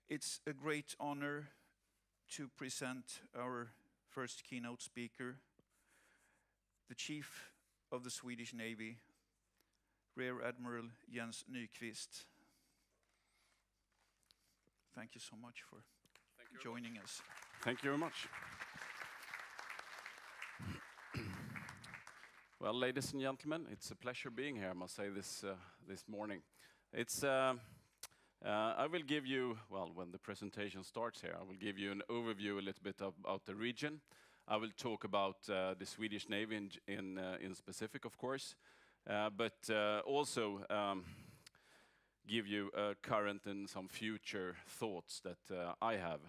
It's a great honor to present our first keynote speaker, the Chief of the Swedish Navy, Rear Admiral Jens Nykvist. Thank you so much for joining us. Thank you very much. Well, ladies and gentlemen, it's a pleasure being here, I must say, this morning. I will give you, well, when the presentation starts here, I will give you an overview a little bit about the region. I will talk about the Swedish Navy in specific, of course, but also give you current and some future thoughts that I have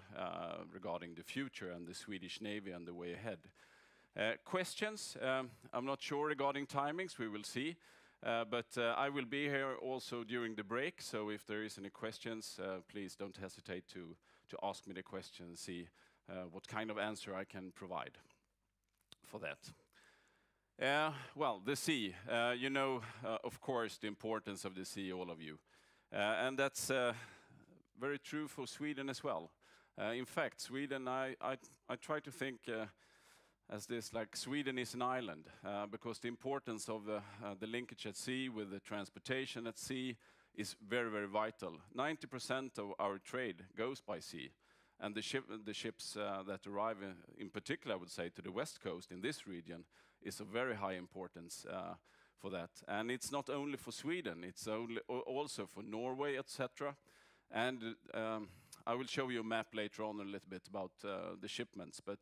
regarding the future and the Swedish Navy and the way ahead. Questions? I'm not sure regarding timings, we will see. But I will be here also during the break, so if there is any questions, please don't hesitate to ask me the question and see what kind of answer I can provide for that. Well, the sea. You know, of course, the importance of the sea, all of you. And that's very true for Sweden as well. In fact, Sweden, I try to think as this, like Sweden is an island, because the importance of the linkage at sea with the transportation at sea is very, very vital. 90% of our trade goes by sea, and the ships that arrive, in particular, I would say, to the west coast in this region, is of very high importance for that. And it's not only for Sweden, it's also for Norway, etc. And I will show you a map later on a little bit about the shipments, but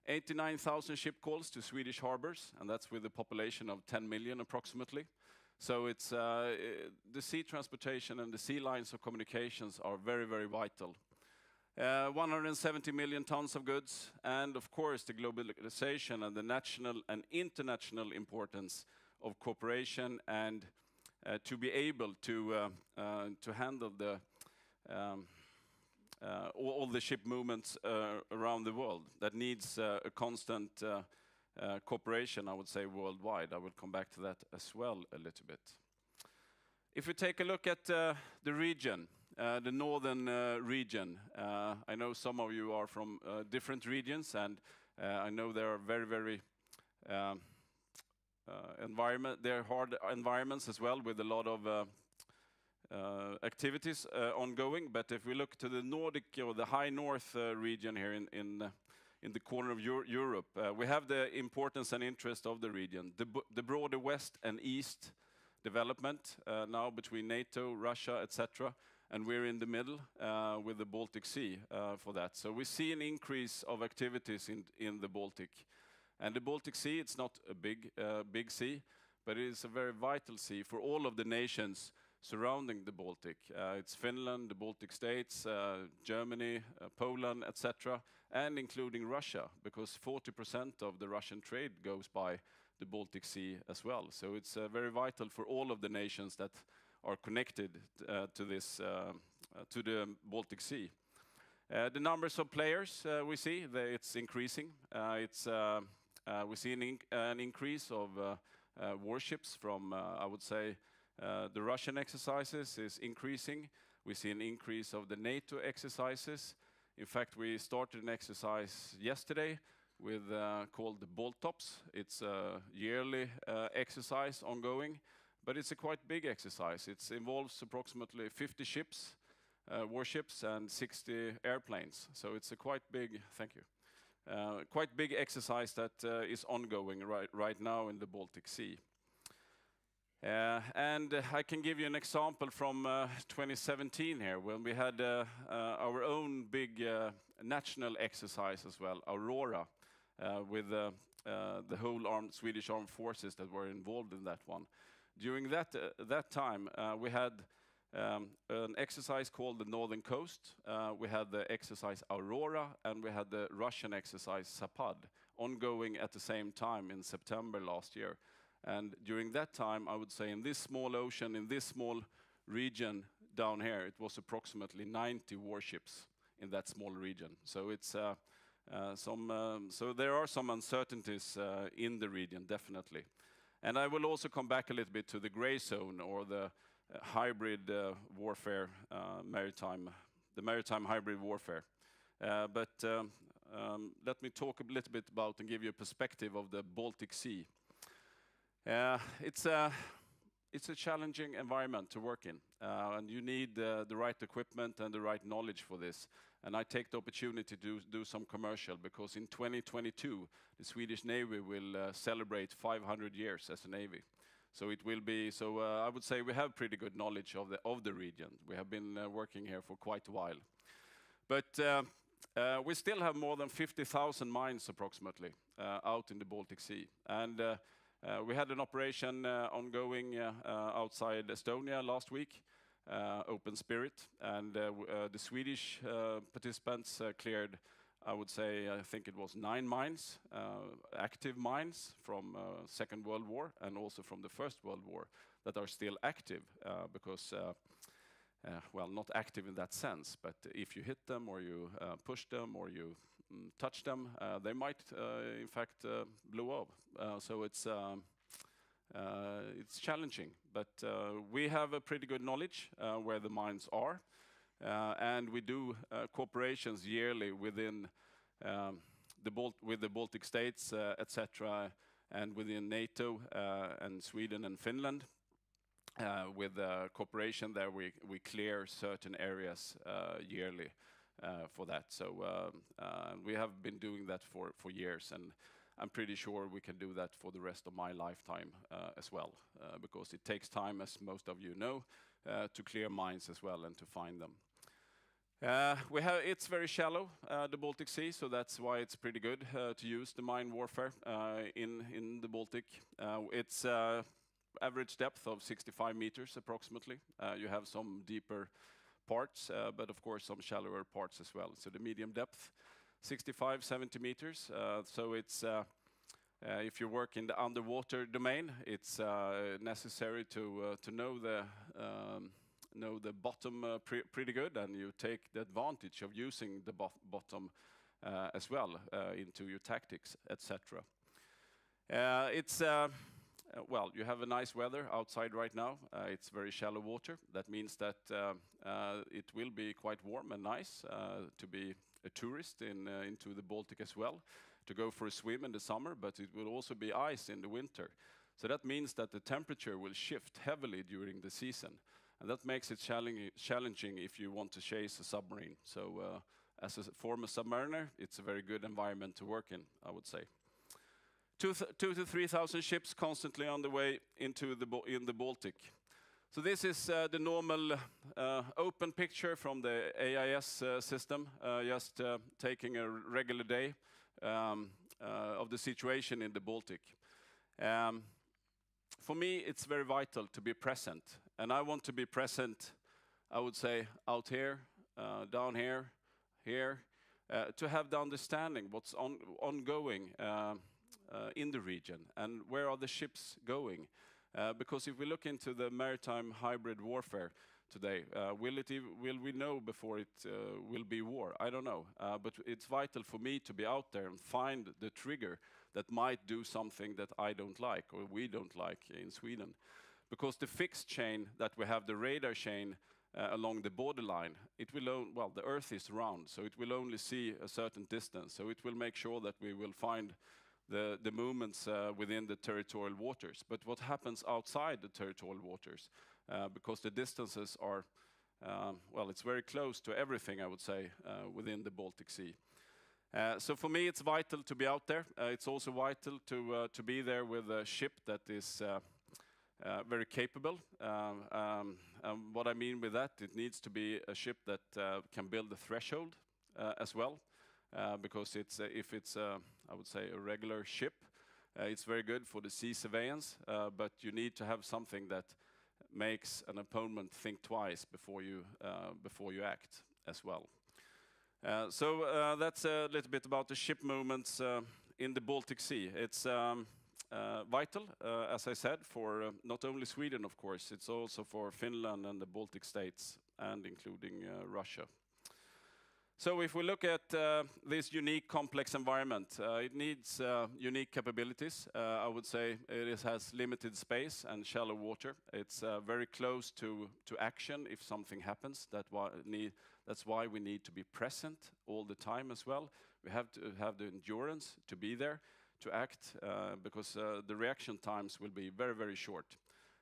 89,000 ship calls to Swedish harbors, and that's with a population of 10 million approximately. So it's the sea transportation and the sea lines of communications are very, very vital. 170 million tons of goods, and of course the globalization and the national and international importance of cooperation and to be able to handle the all the ship movements around the world that needs a constant cooperation, I would say, worldwide. I will come back to that as well a little bit. If we take a look at the region, the northern region, I know some of you are from different regions, and I know there are very, very hard environments as well, with a lot of activities ongoing. But if we look to the Nordic or the high north region here in the corner of Europe, we have the importance and interest of the region, the broader west and east development now between NATO, Russia, etc. And we're in the middle with the Baltic Sea for that. So we see an increase of activities in the Baltic. And the Baltic Sea, it's not a big sea, but it is a very vital sea for all of the nations surrounding the Baltic. It's Finland, the Baltic states, Germany, Poland, etc., and including Russia, because 40% of the Russian trade goes by the Baltic Sea as well. So it's very vital for all of the nations that are connected to the Baltic Sea. The numbers of players we see, it's increasing. We see an increase of warships from, I would say, the Russian exercises is increasing. We see an increase of the NATO exercises. In fact, we started an exercise yesterday with called the Baltops. It's a yearly exercise ongoing, but it's a quite big exercise. It involves approximately 50 ships, warships, and 60 airplanes. So it's a quite big, thank you, quite big exercise that is ongoing right now in the Baltic Sea. And I can give you an example from 2017 here, when we had our own big national exercise as well, Aurora, with the whole Swedish Armed Forces that were involved in that one. During that time, we had an exercise called the Northern Coast. We had the exercise Aurora, and we had the Russian exercise Zapad ongoing at the same time in September last year. And during that time, I would say in this small ocean, in this small region down here, it was approximately 90 warships in that small region. So it's so there are some uncertainties in the region, definitely. And I will also come back a little bit to the gray zone, or the hybrid warfare maritime the maritime hybrid warfare. Let me talk a little bit about and give you a perspective of the Baltic Sea. It's a challenging environment to work in, and you need the right equipment and the right knowledge for this. And I take the opportunity to do some commercial, because in 2022, the Swedish Navy will celebrate 500 years as a Navy. So it will be, I would say we have pretty good knowledge of the region. We have been working here for quite a while. But we still have more than 50,000 mines approximately out in the Baltic Sea. And we had an operation ongoing outside Estonia last week, Open Spirit, and the Swedish participants cleared, I would say, I think it was 9 mines, active mines from Second World War and also from the First World War that are still active because, well, not active in that sense, but if you hit them or you push them or you touch them, they might in fact blow up. So it's challenging, but we have a pretty good knowledge where the mines are, and we do cooperations yearly within with the Baltic states, etc., and within NATO and Sweden and Finland. With cooperation there, we clear certain areas yearly for that. So we have been doing that for years, and I'm pretty sure we can do that for the rest of my lifetime as well, because it takes time, as most of you know, to clear mines as well and to find them. It's very shallow, the Baltic Sea, so that's why it's pretty good to use the mine warfare in the Baltic. It's average depth of 65 meters approximately. You have some deeper parts, but of course some shallower parts as well. So the medium depth, 65, 70 meters. So it's if you work in the underwater domain, it's necessary to know the bottom pretty good, and you take the advantage of using the bottom as well into your tactics, etc. Well, you have a nice weather outside right now. It's very shallow water. That means that it will be quite warm and nice to be a tourist into the Baltic as well, to go for a swim in the summer, but it will also be ice in the winter. So that means that the temperature will shift heavily during the season, and that makes it challenging if you want to chase a submarine. So as a former submariner, it's a very good environment to work in, I would say. 2,000 to 3,000 ships constantly on the way into the Baltic. So this is the normal open picture from the AIS system, just taking a regular day of the situation in the Baltic. For me, it's very vital to be present, and I want to be present, I would say, out here, down here, to have the understanding what's ongoing in the region and where are the ships going. Because if we look into the maritime hybrid warfare today, will we know before it will be war? I don't know, but it's vital for me to be out there and find the trigger that might do something that I don't like or we don't like in Sweden. Because the fixed chain that we have, the radar chain along the borderline, well, the Earth is round, so it will only see a certain distance. So it will make sure that we will find the movements within the territorial waters. But what happens outside the territorial waters, because the distances are, well, it's very close to everything, I would say, within the Baltic Sea. So for me, it's vital to be out there. It's also vital to be there with a ship that is very capable. What I mean with that, it needs to be a ship that can build a threshold as well. Because if it's, I would say, a regular ship, it's very good for the sea surveillance, but you need to have something that makes an opponent think twice before you act as well. So that's a little bit about the ship movements in the Baltic Sea. It's vital, as I said, for not only Sweden, of course, it's also for Finland and the Baltic states, and including Russia. So if we look at this unique complex environment, it needs unique capabilities. I would say it has limited space and shallow water. It's very close to action if something happens. That's why we need to be present all the time as well. We have to have the endurance to be there, to act, because the reaction times will be very, very short.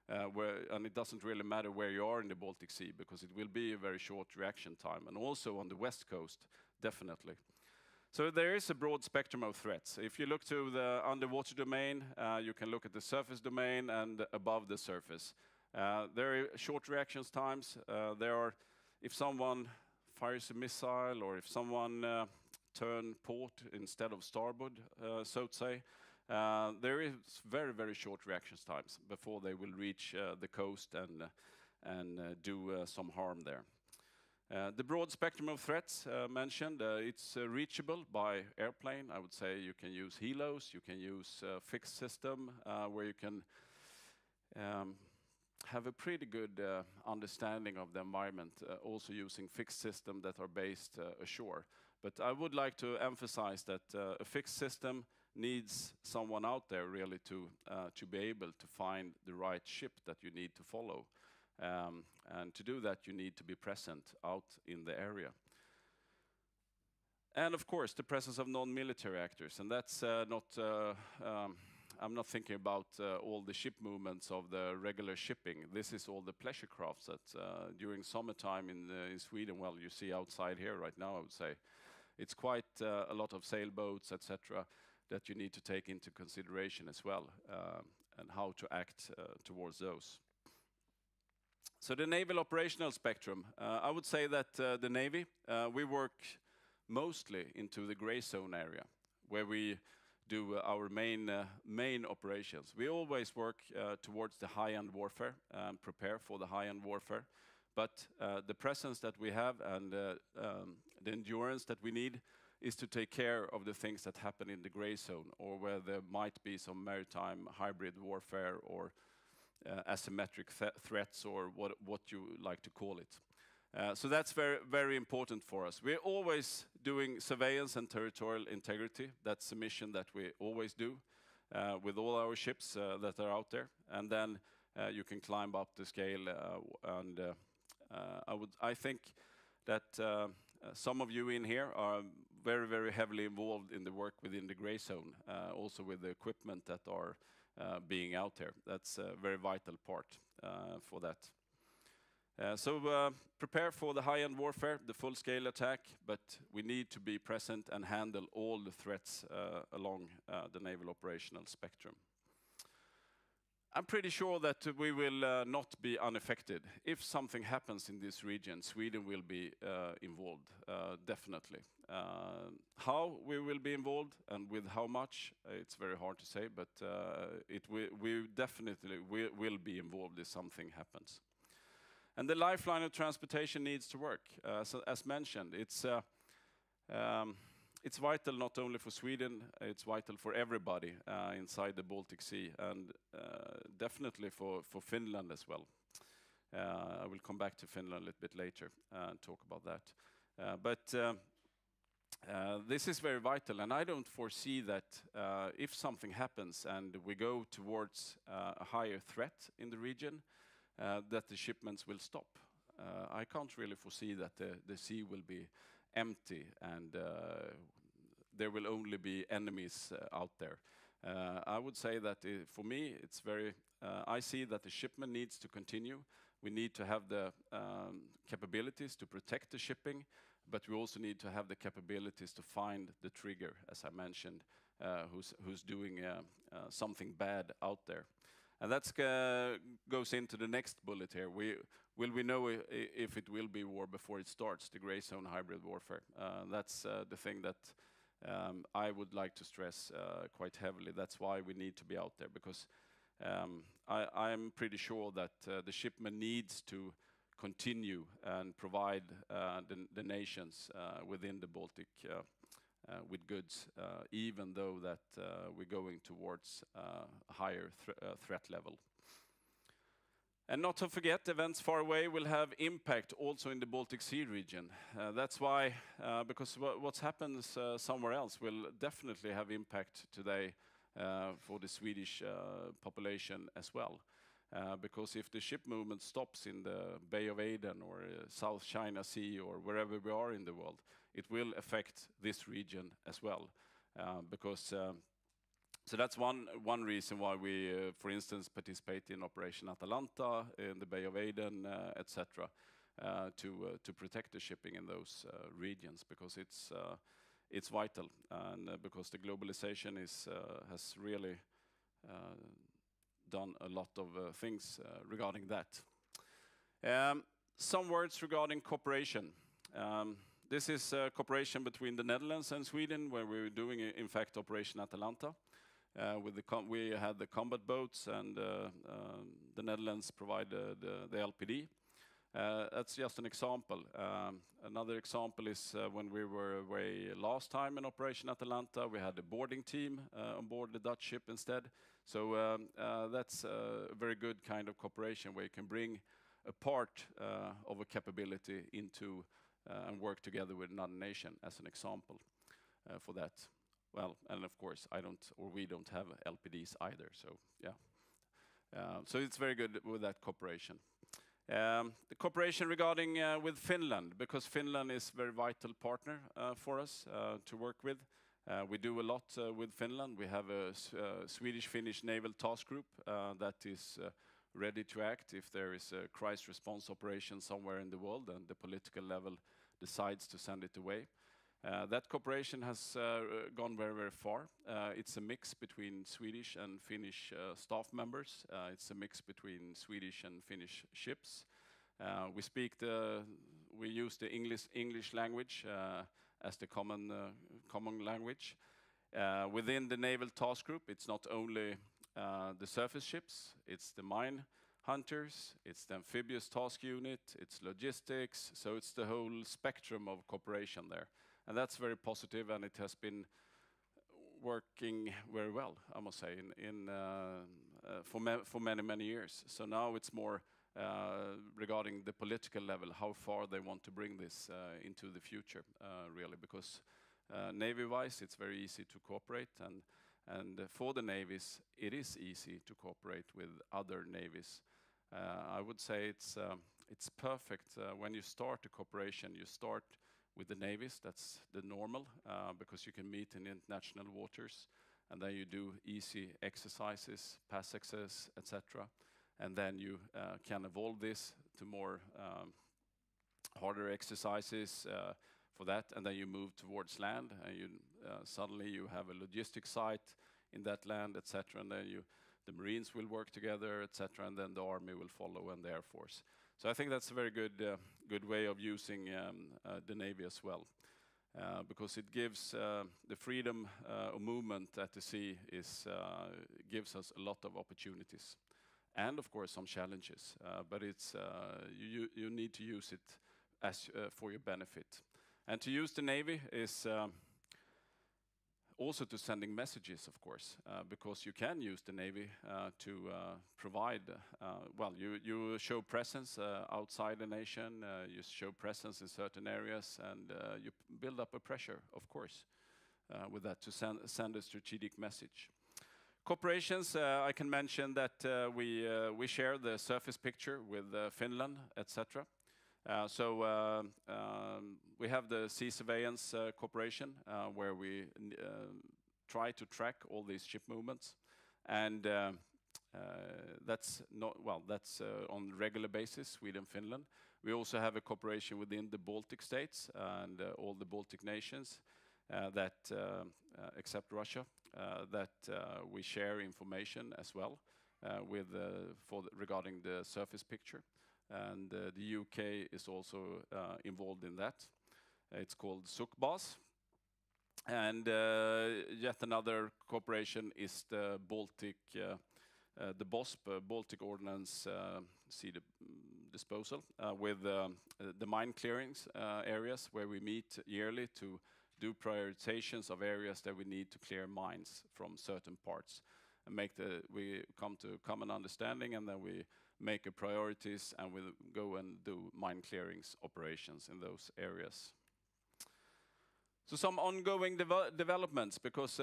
And it doesn't really matter where you are in the Baltic Sea, because it will be a very short reaction time, and also on the west coast, definitely. So there is a broad spectrum of threats. If you look to the underwater domain, you can look at the surface domain and above the surface. There are short reaction times. If someone fires a missile, or if someone turn port instead of starboard, so to say, there is very, very short reaction times before they will reach the coast and do some harm there. The broad spectrum of threats mentioned, it's reachable by airplane. I would say you can use helos, you can use fixed system, where you can have a pretty good understanding of the environment, also using fixed systems that are based ashore. But I would like to emphasize that a fixed system needs someone out there really to be able to find the right ship that you need to follow. And to do that, you need to be present out in the area. And of course, the presence of non-military actors. And that's I'm not thinking about all the ship movements of the regular shipping. This is all the pleasure crafts that during summertime in Sweden, well, you see outside here right now, I would say. It's quite a lot of sailboats, etc., that you need to take into consideration as well, and how to act towards those. So the naval operational spectrum, I would say that the Navy, we work mostly into the gray zone area, where we do our main operations. We always work towards the high-end warfare and prepare for the high-end warfare. But the presence that we have and the endurance that we need is to take care of the things that happen in the gray zone, or where there might be some maritime hybrid warfare, or asymmetric threats, or what you like to call it. So that's very, very important for us. We're always doing surveillance and territorial integrity. That's a mission that we always do with all our ships that are out there. And then you can climb up the scale. I think that some of you in here are very, very heavily involved in the work within the gray zone, also with the equipment that are being out there. That's a very vital part for that. So prepare for the high-end warfare, the full-scale attack, but we need to be present and handle all the threats along the naval operational spectrum. I'm pretty sure that we will not be unaffected. If something happens in this region, Sweden will be involved, definitely. How we will be involved and with how much, it's very hard to say, but we definitely will be involved if something happens. And the lifeline of transportation needs to work. So as mentioned, it's vital not only for Sweden, it's vital for everybody inside the Baltic Sea, and definitely for Finland as well. I will come back to Finland a little bit later and talk about that. But this is very vital, and I don't foresee that if something happens and we go towards a higher threat in the region, that the shipments will stop. I can't really foresee that the sea will be empty and there will only be enemies out there. I would say that for me, it's very, I see that the shipment needs to continue. We need to have the capabilities to protect the shipping, but we also need to have the capabilities to find the trigger, as I mentioned, who's doing something bad out there. And that goes into the next bullet here. Will we know if it will be war before it starts, the gray zone hybrid warfare? That's the thing that I would like to stress quite heavily. That's why we need to be out there, because I'm pretty sure that the shipment needs to continue and provide the nations within the Baltic with goods, even though that we're going towards a higher threat level. And not to forget, events far away will have impact also in the Baltic Sea region. That's why, because what's happens somewhere else will definitely have impact today for the Swedish population as well. Because if the ship movement stops in the Bay of Aden or South China Sea or wherever we are in the world, it will affect this region as well. So that's one reason why we, for instance, participate in Operation Atalanta in the Bay of Aden, etc., to protect the shipping in those regions, because it's vital, and because the globalization has really done a lot of things regarding that. Some words regarding cooperation. This is cooperation between the Netherlands and Sweden, where we're doing, in fact, Operation Atalanta. We had the combat boats, and the Netherlands provided the LPD. That's just an example. Another example is when we were away last time in Operation Atalanta, we had a boarding team on board the Dutch ship instead. So that's a very good kind of cooperation where you can bring a part of a capability into and work together with another nation, as an example for that. Well, and of course, we don't have LPDs either, so yeah. So it's very good with that cooperation. The cooperation regarding with Finland, because Finland is a very vital partner for us to work with. We do a lot with Finland. We have a Swedish-Finnish naval task group that is ready to act if there is a crisis response operation somewhere in the world and the political level decides to send it away. That cooperation has gone very, very far. It's a mix between Swedish and Finnish staff members. It's a mix between Swedish and Finnish ships. We use the English language as the common language. Within the naval task group, it's not only the surface ships, it's the mine hunters, it's the amphibious task unit, it's logistics, so it's the whole spectrum of cooperation there. And that's very positive, and it has been working very well, I must say, for many, many years. So now it's more regarding the political level, how far they want to bring this into the future, really, because Navy-wise, it's very easy to cooperate, and for the navies, it is easy to cooperate with other navies. I would say it's perfect when you start a cooperation. You start with the navies, that's the normal, because you can meet in international waters, and then you do easy exercises, pass access, etc. And then you can evolve this to more harder exercises for that, and then you move towards land, and suddenly you have a logistic site in that land, etc. And then the Marines will work together, etc. And then the Army will follow, and the Air Force. So I think that's a very good way of using the Navy as well, because it gives the freedom of movement at the sea gives us a lot of opportunities, and of course some challenges. But it's you need to use it as for your benefit, and to use the Navy is also to sending messages, of course, because you can use the Navy to provide, you show presence outside the nation, you show presence in certain areas, and you build up a pressure, of course, with that to send a strategic message. Cooperations, I can mention that we share the surface picture with Finland, etc. We have the sea surveillance cooperation where we try to track all these ship movements, and that's on regular basis, Sweden, Finland. We also have a cooperation within the Baltic states and all the Baltic nations that, except Russia, that we share information as well regarding the surface picture. And the UK is also involved in that. It's called SUKBAS. And yet another cooperation is the Baltic, the BOSP, Baltic Ordnance Sea Disposal, with the mine clearings areas where we meet yearly to do prioritizations of areas that we need to clear mines from certain parts, and we come to common understanding, and then we make a priorities, and we'll go and do mine clearings operations in those areas. So some ongoing developments, because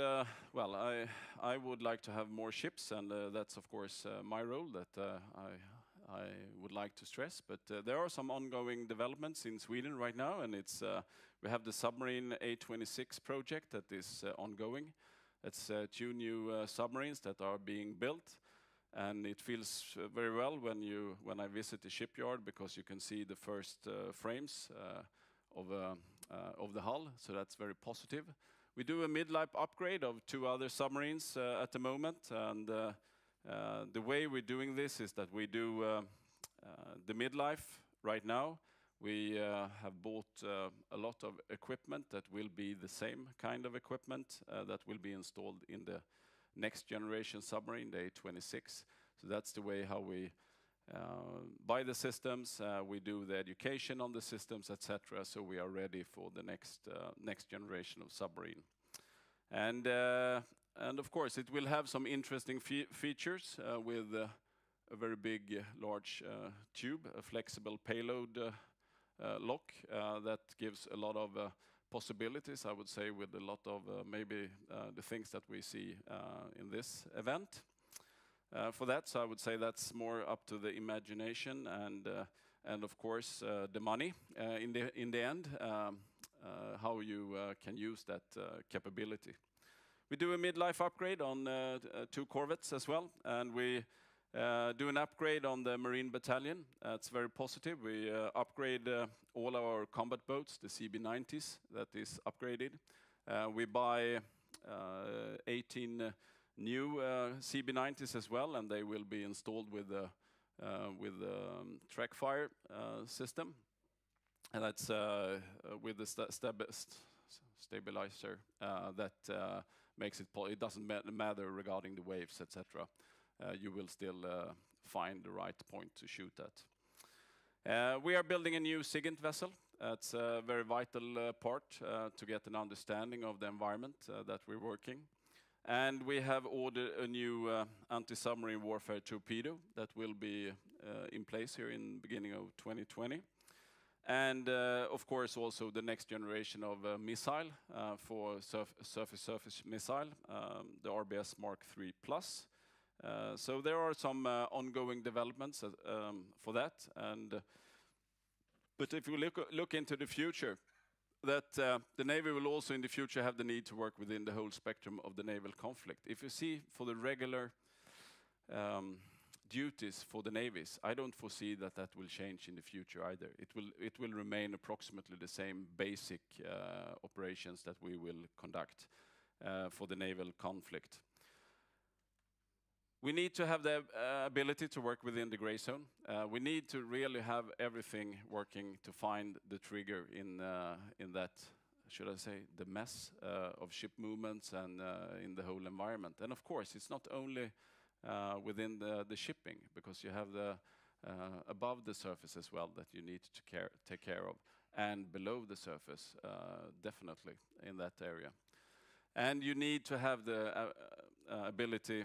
well, I would like to have more ships, and that's of course my role that I would like to stress. But there are some ongoing developments in Sweden right now, and it's we have the Submarine A26 project that is ongoing. It's 2 new submarines that are being built, and it feels very well when I visit the shipyard, because you can see the first frames of the hull, so that's very positive. We do a mid-life upgrade of 2 other submarines at the moment, and the way we're doing this is that we do the mid-life right now. We have bought a lot of equipment that will be the same kind of equipment that will be installed in the next generation submarine, the A26. So that's the way how we buy the systems, we do the education on the systems, etc. So we are ready for the next generation of submarine. And of course, it will have some interesting features with a very big, large tube, a flexible payload lock that gives a lot of possibilities, I would say, with a lot of maybe the things that we see in this event. For that, so I would say that's more up to the imagination and of course the money in the end, how you can use that capability. We do a mid-life upgrade on 2 corvettes as well, and we do an upgrade on the Marine Battalion. It's very positive. We upgrade all our combat boats, the CB90s, that is upgraded. We buy 18 new CB90s as well, and they will be installed with the track fire system, and that's with the stabilizer that makes it. It doesn't matter regarding the waves, etc. You will still find the right point to shoot at. We are building a new SIGINT vessel. It's a very vital part to get an understanding of the environment that we're working. And we have ordered a new anti-submarine warfare torpedo that will be in place here in the beginning of 2020. And of course also the next generation of missile for surface missile, the RBS Mark III Plus. So there are some ongoing developments for that. But if we look into the future, that the Navy will also in the future have the need to work within the whole spectrum of the naval conflict. If you see for the regular duties for the navies, I don't foresee that that will change in the future either. It will remain approximately the same basic operations that we will conduct for the naval conflict. We need to have the ability to work within the gray zone. We need to really have everything working to find the trigger in that, should I say, the mess of ship movements and in the whole environment. And of course, it's not only within the shipping, because you have the above the surface as well that you need to take care of, and below the surface, definitely in that area. And you need to have the ability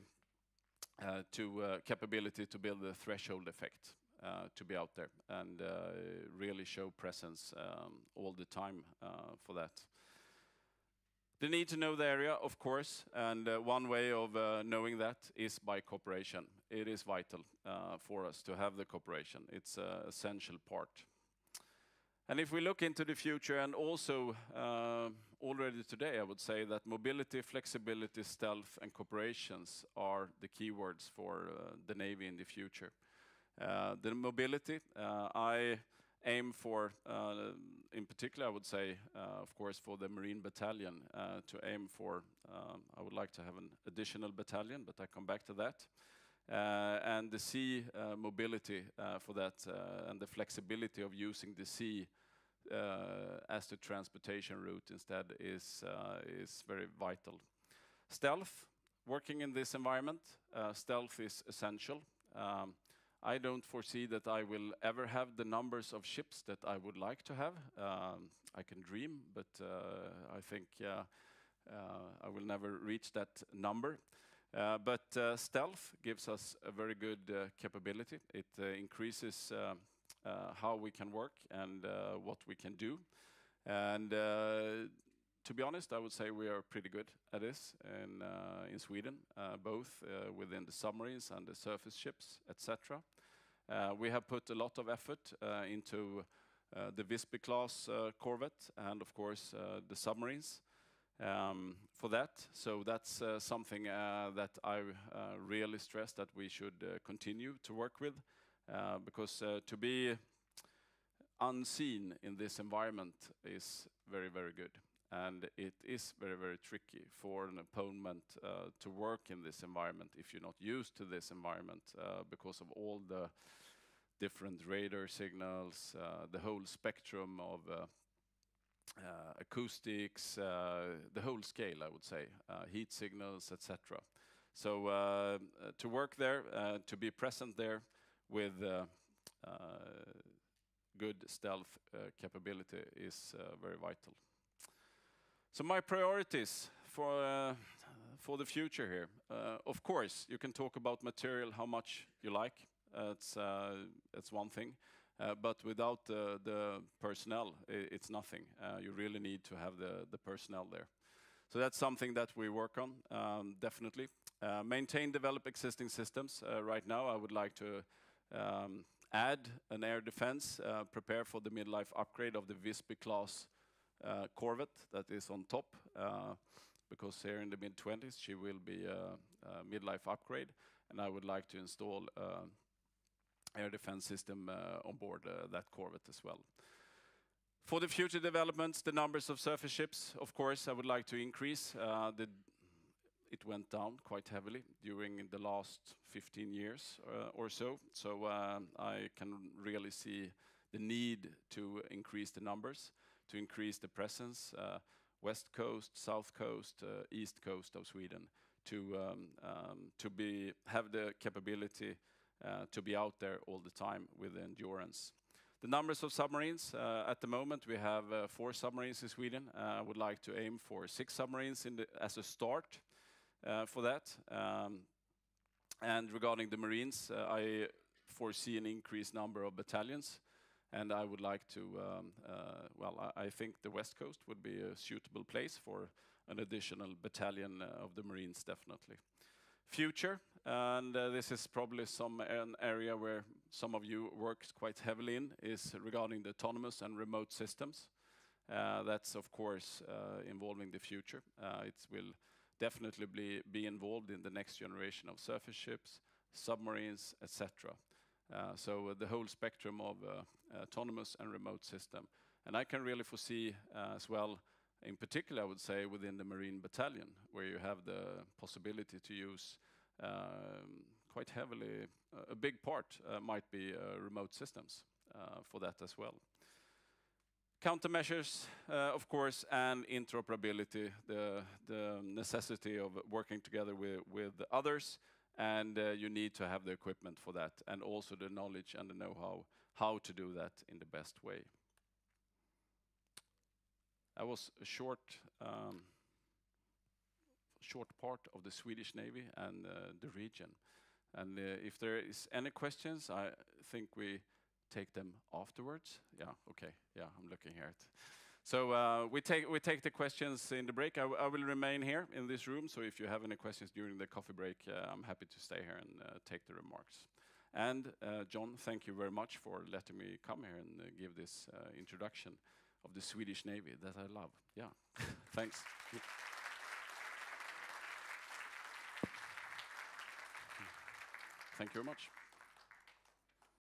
capability to build the threshold effect, to be out there and really show presence all the time for that. They need to know the area, of course, and one way of knowing that is by cooperation. It is vital for us to have the cooperation. It's an essential part. And if we look into the future, and also already today, I would say that mobility, flexibility, stealth, and cooperations are the keywords for the Navy in the future. The mobility, I aim for, in particular, I would say, of course, for the Marine Battalion, to aim for, I would like to have an additional battalion, but I come back to that. And the sea mobility for that, and the flexibility of using the sea as the transportation route instead is very vital. Stealth, working in this environment, stealth is essential. I don't foresee that I will ever have the numbers of ships that I would like to have. I can dream, but I think I will never reach that number. But stealth gives us a very good capability. It increases how we can work and what we can do. And to be honest, I would say we are pretty good at this in Sweden, both within the submarines and the surface ships, etc. We have put a lot of effort into the Hsbo class corvette and, of course, the submarines for that. So that's something that I really stress that we should continue to work with, because to be unseen in this environment is very, very good. And it is very, very tricky for an opponent to work in this environment if you're not used to this environment because of all the different radar signals, the whole spectrum of acoustics, the whole scale, I would say, heat signals, etc. So to work there, to be present there with good stealth capability is very vital. So my priorities for the future here. Of course, you can talk about material how much you like. It's one thing. But without the personnel, it's nothing. You really need to have the personnel there. So that's something that we work on, definitely. Maintain, develop existing systems. Right now, I would like to add an air defense, prepare for the midlife upgrade of the Hsbo class corvette that is on top, because here in the mid-20s she will be a midlife upgrade, and I would like to install air defense system on board that corvette as well. For the future developments, the numbers of surface ships, of course, I would like to increase. It went down quite heavily during the last 15 years or so. So I can really see the need to increase the numbers, to increase the presence, west coast, south coast, east coast of Sweden, to have the capability to be out there all the time with endurance. The numbers of submarines, at the moment we have 4 submarines in Sweden. I would like to aim for 6 submarines as a start for that. And regarding the Marines, I foresee an increased number of battalions, and I would like to, I think the West Coast would be a suitable place for an additional battalion of the Marines, definitely. Future, and this is probably an area where some of you work quite heavily in, is regarding the autonomous and remote systems. That's of course involving the future. It will definitely be involved in the next generation of surface ships, submarines, etc. So the whole spectrum of autonomous and remote system. And I can really foresee as well, in particular, I would say, within the Marine Battalion, where you have the possibility to use quite heavily, a big part might be remote systems for that as well. Countermeasures, of course, and interoperability, the necessity of working together with others, and you need to have the equipment for that, and also the knowledge and the know-how how to do that in the best way. That was a short part of the Swedish Navy and the region. And if there is any questions, I think we take them afterwards. Yeah, okay. Yeah, I'm looking here. So we take the questions in the break. I will remain here in this room, so if you have any questions during the coffee break, I'm happy to stay here and take the remarks. And John, thank you very much for letting me come here and give this introduction of the Swedish Navy that I love. Yeah, thanks. Thank you very much.